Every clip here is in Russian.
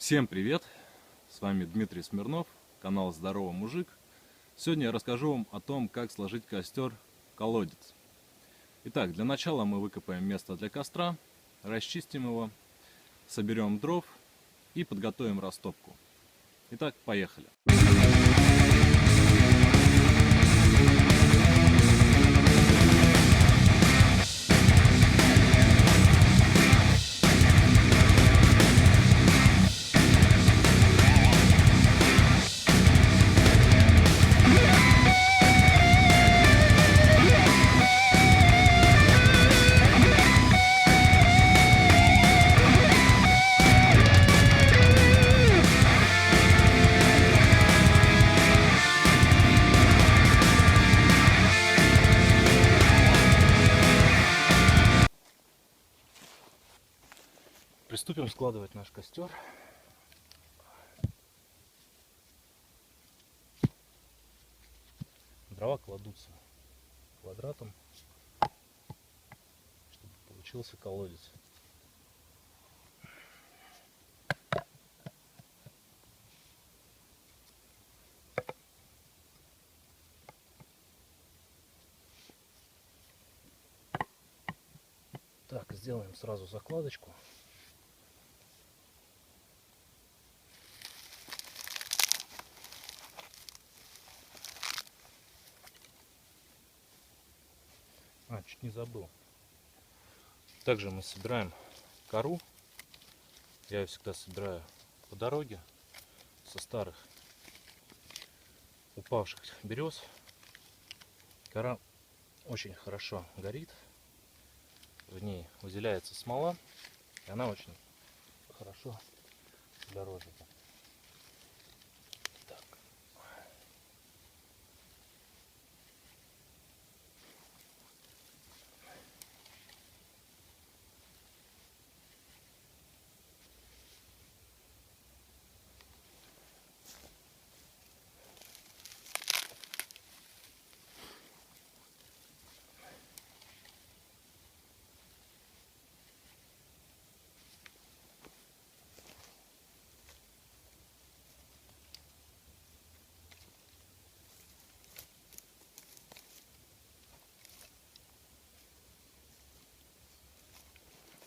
Всем привет! С вами Дмитрий Смирнов, канал Здоровый Мужик. Сегодня я расскажу вам о том, как сложить костер-колодец. Итак, для начала мы выкопаем место для костра, расчистим его, соберем дров и подготовим растопку. Итак, поехали! Приступим складывать наш костер. Дрова кладутся квадратом, чтобы получился колодец. Так, сделаем сразу закладочку. Чуть не забыл. Также мы собираем кору. Я ее всегда собираю по дороге со старых упавших берез. Кора очень хорошо горит. В ней выделяется смола. И она очень хорошо для розжига. Так.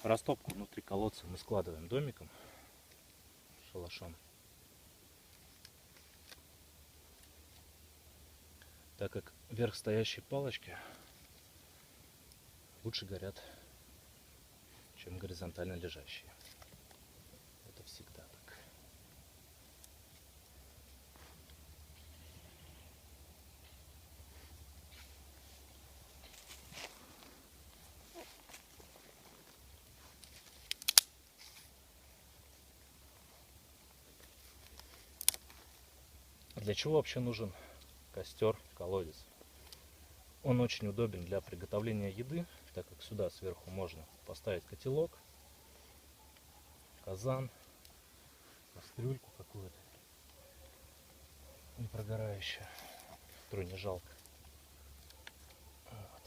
Растопку внутри колодца мы складываем домиком, шалашом. Так как вверх стоящие палочки лучше горят, чем горизонтально лежащие. Это всегда так. Для чего вообще нужен костер-колодец? Он очень удобен для приготовления еды, так как сюда сверху можно поставить котелок, казан, кастрюльку какую-то не прогорающую, которую не жалко. Вот.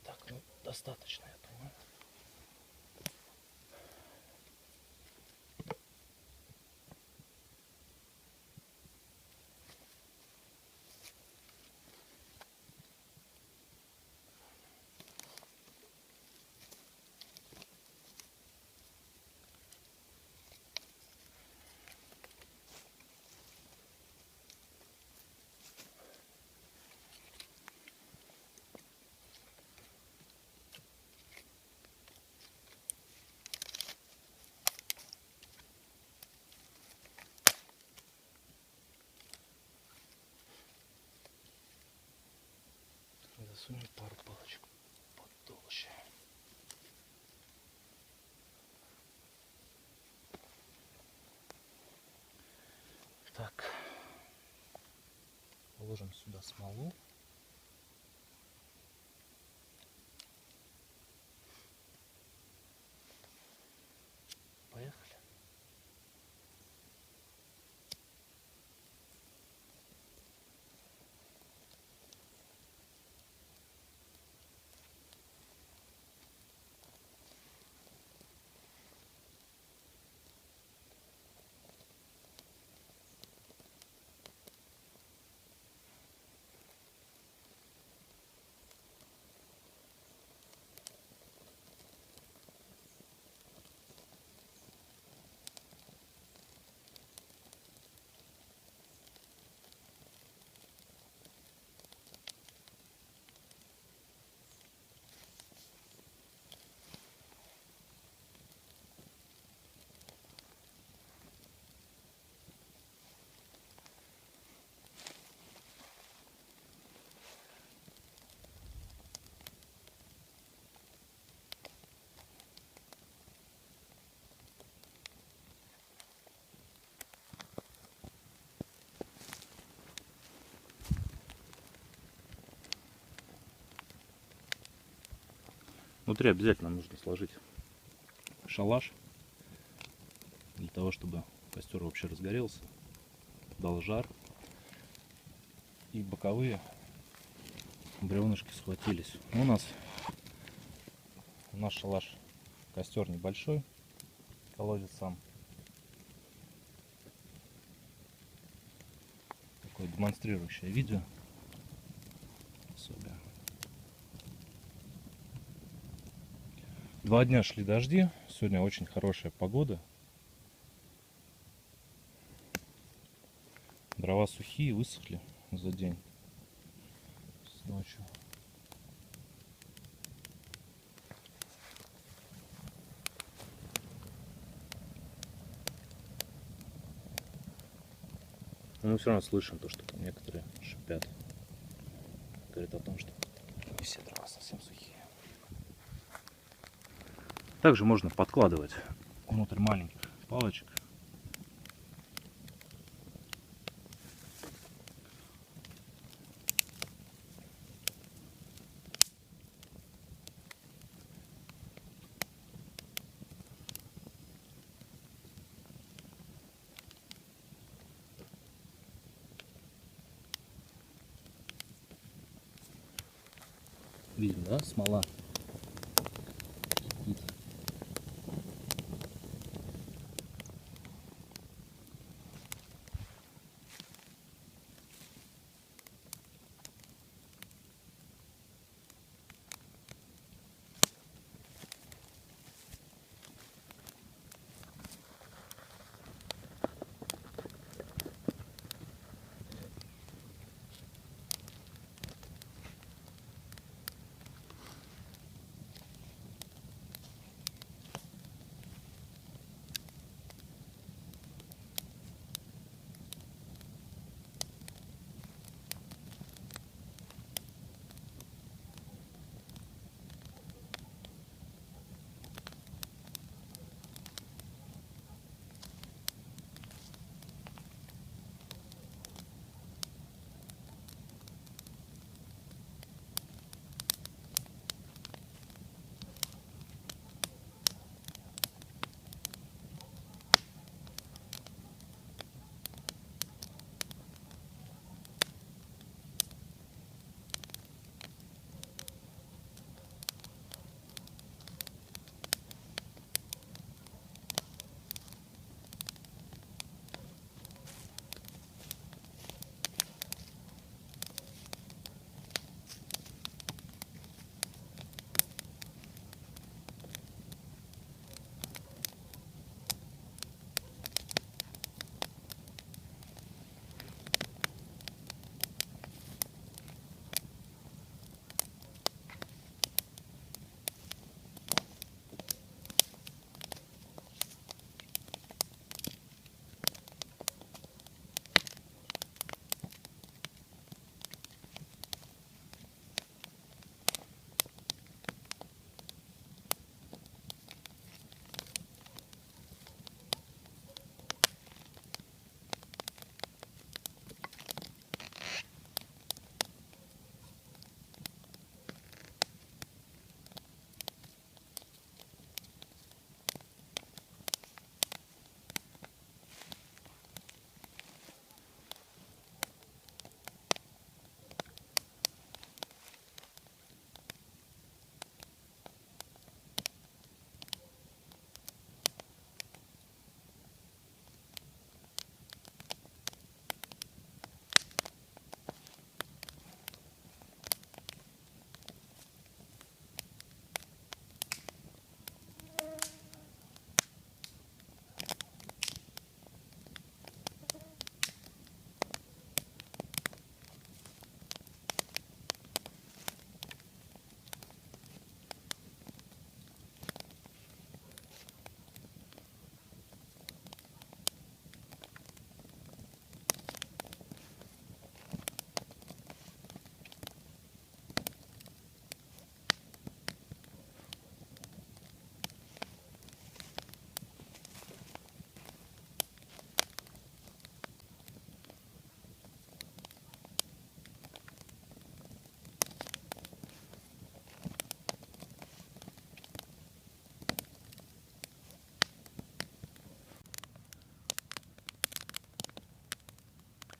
Так, ну достаточно, я думаю. Сунем пару палочек потолще. Так, положим сюда смолу. Поехали. Внутри обязательно нужно сложить шалаш, для того, чтобы костер вообще разгорелся, дал жар, и боковые бревнышки схватились. У нас шалаш, костер небольшой, колодец сам. Такое демонстрирующее видео. Особенно. 2 дня шли дожди, сегодня очень хорошая погода. Дрова сухие, высохли за день с ночью. Но мы все равно слышим то, что там некоторые шипят. Говорит о том, что не все дрова совсем сухие. Также можно подкладывать внутрь маленьких палочек. Видим, да, смола кипит.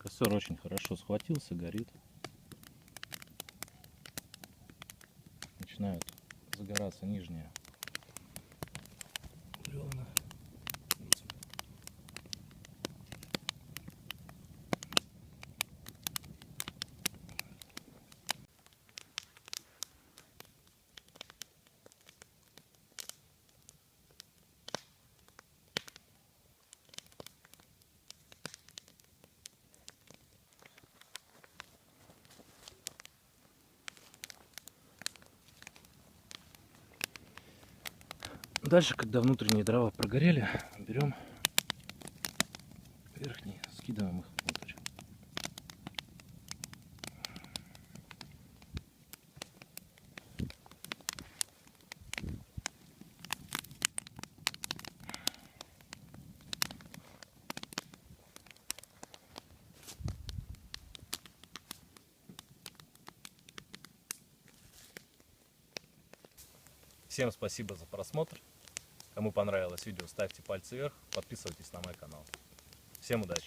Костер очень хорошо схватился, горит. Начинают загораться нижние бревна. Дальше, когда внутренние дрова прогорели, берем верхние, скидываем их внутрь. Всем спасибо за просмотр. Кому понравилось видео, ставьте пальцы вверх, подписывайтесь на мой канал. Всем удачи!